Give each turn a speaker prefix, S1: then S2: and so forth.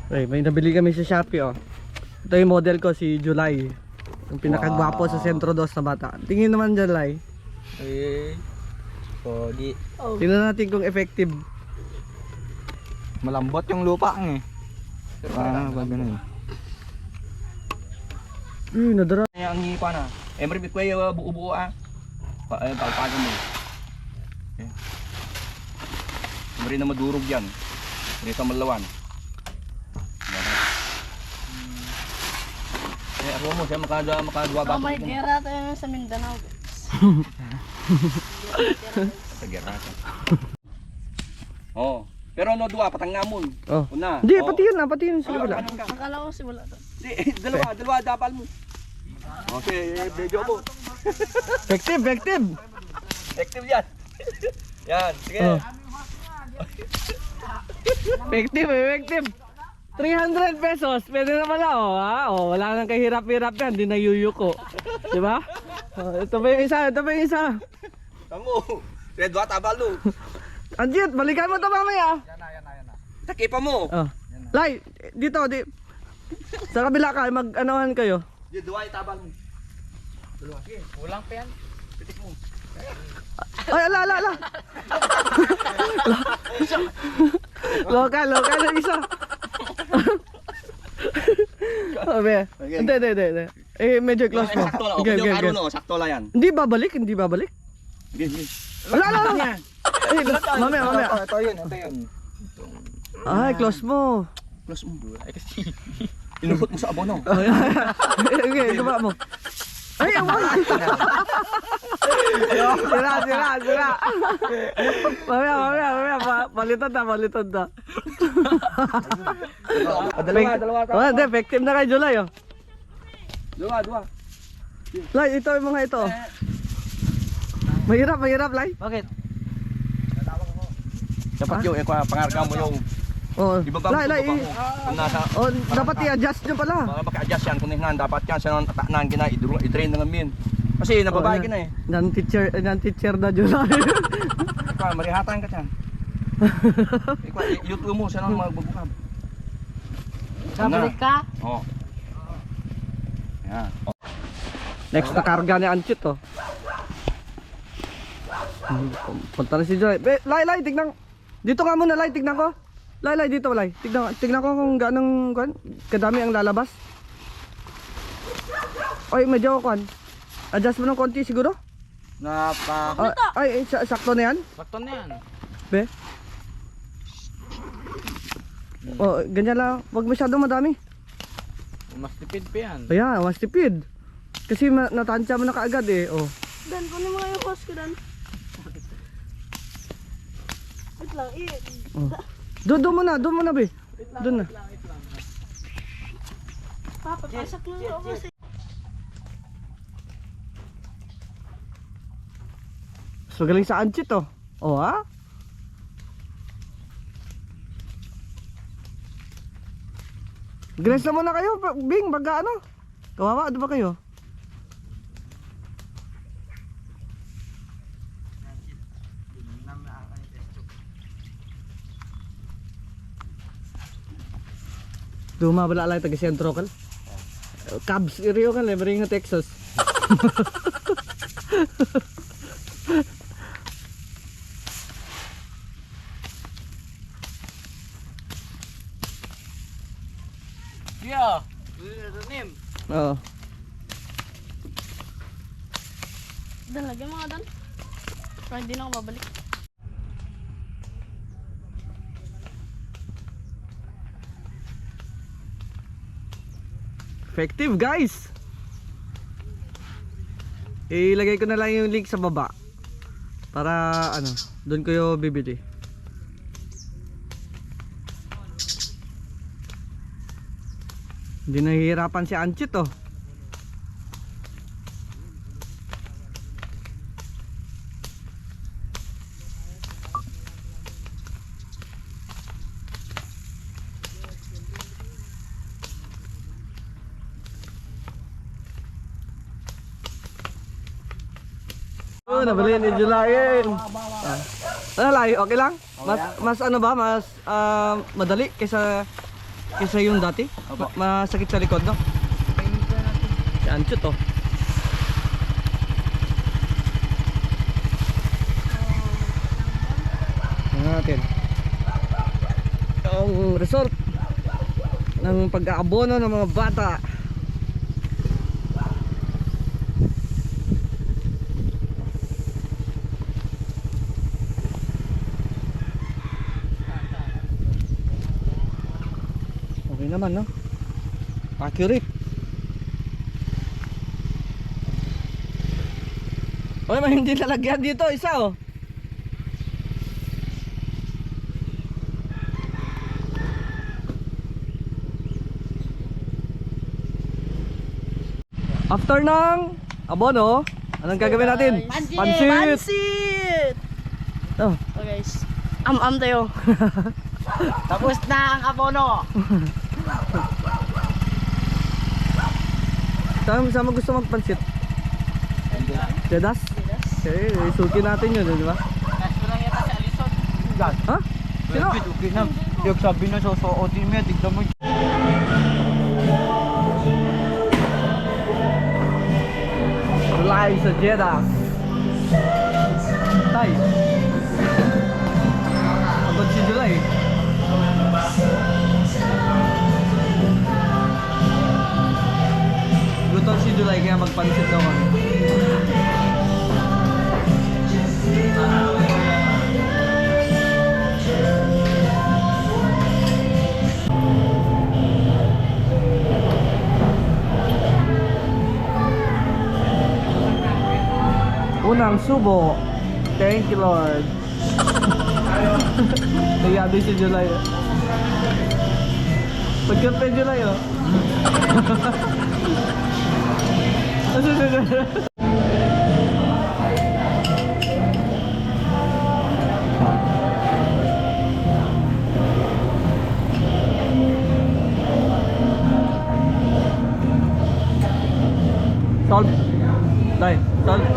S1: Okay, may nabili kami sa Shopee oh. Ito yung model ko, si July. Yung pinakagwapo sa Sentro 2 na bata. Tingin naman July.
S2: Eh, pogi.
S1: Tingnan natin kung effective.
S2: Malambot yung lupa eh. Pag ganun.
S1: Nadara.
S2: Kaya ang hipa na. Emre, bitway buo-buo ah. Pagpagan mo. Okay. Emre na madurog yan. Emre sa malawan. Eh, ako mo siya makagawa ba?
S3: May gera tayo sa Mindanao.
S2: Sa gera. Oh. Pero no duwa patangamon.
S1: Oh.
S2: Una.
S1: Hindi, pati yun sa kabila.
S3: Akala ko si wala to.
S2: Dalawa dapal mo. Okay, medyo mo.
S1: Effective.
S2: Active yan. Yan, sige.
S1: Oh. Effective. 300 pesos, pwede na pala oh, ha? Oh, wala nang kahirap-hirap yan, di na yuyuko. Di ba? Oh, ito pa yung isa.
S2: Kamu. Red wa tabal lo.
S1: Anjit, balikan mo to mamaya.
S2: Yan na. Takipa mo.
S1: Oh. Lai, dito, sa kabila ka, mag-anohan kayo.
S2: Di duwa tabal mo. Dalawa. Sige, kulang pa yan. Pitik mo.
S1: Ay, ala. Lokal yung isa. Sabi, hindi. Eh, medyo close mo.
S2: Sakto lang.
S1: Okay.
S2: Sakto lang yan.
S1: Hindi babalik.
S2: Sige.
S1: Ala. Eh, mamaya.
S2: Ito yun.
S1: Ay, close mo.
S2: Plus mo. Ay kasi inukot mo sa abono.
S1: Okay, gaba mo. Ay, wala. Sira. Mamaya. Palitan na.
S2: Dalawa.
S1: Oh, hindi, effective na kay July, oh.
S2: Dua.
S1: Lai, ito yung mga ito. Oh. Mahirap, Lai.
S2: Bakit? Dapat yung pangarga mo yung
S1: Oh,
S2: ibaba mo.
S1: Lai.
S2: Kung nasa
S1: Oh, dapat i-adjust nyo pala.
S2: mga maka-adjust yan kung hinan dapat yan sa nang gina i-train na ngamin. Kasi nababae ka na eh.
S1: Non-teacher na July.
S2: Ikaw, marihatan ka dyan. Ikaw, YouTube mo, saan ang magbubukab?
S3: Kabalik ka?
S2: Oo. Yan.
S1: Next na karga ni Anchit, oh. Punta na si Joy. Lai, tignan. Dito nga muna, Lai, tignan ko. Lai, dito, Lai. Tignan ko kung gaano kadami ang lalabas. Ay, medyo adjust mo ng konti siguro. Sakto na yan.
S2: Sakto na yan.
S1: Be. Oh, ganyan lang. Huwag masyadong madami.
S2: Mas tipid pa yan.
S1: Ayan, mas tipid. Kasi natansya mo na kaagad eh. Oh.
S3: Dan, kunin mo nga yung hose ko dan. Wait lang,
S1: Oh. Doon muna, be. Doon na.
S3: Papapasok na yung hose.
S1: So galing sa Anchit, oh. Oh, ha? Grace na muna kayo, Bing, baga ano? Kawawa, ano ba kayo? Dumabala lang taga sentro kal. Cubs area kal, bring nga Texas.
S2: Yeah.
S1: Oo.
S3: Dan, lagyan mo nga dan. Para hindi na ako babalik.
S1: Effective guys. Ilagay ko na lang yung link sa baba. Para ano, doon ko yung bibili. Hindi nahihirapan si Anchit, oh. Oh, nabili ni Julayin. Ano, Lai? Okay lang? Mas ano ba? Mas madali kaysa kaysa yung dati?
S2: Opo.
S1: Masakit sa likod, no? Si Anchut, oh. Tingnan natin. Ang result ng pag-aabono ng mga bata. Okay naman, no? Accurate. Oy, may hindi lalagyan dito, isa, oh. After ng abono, anong gagawin natin? Pansit!
S3: Pansit!
S1: Oh.
S3: So guys, am tayo.
S4: Tapos na ang abono.
S1: Sama gusto magpansit? Dedas? Okay, isuki natin yun, di ba?
S4: Kaso lang yata si Alison.
S1: Ha? Sino?
S4: Okay na. Yung sabi na susuotin mo, tignan mo.
S1: Live sa Jeddah. Tay. Abot si July. Gutom si July kaya magpansit daw kami. Unang subo. Thank you, Lord. Nagyabi si July. Pagkape July, oh. Solve. Dai, solve.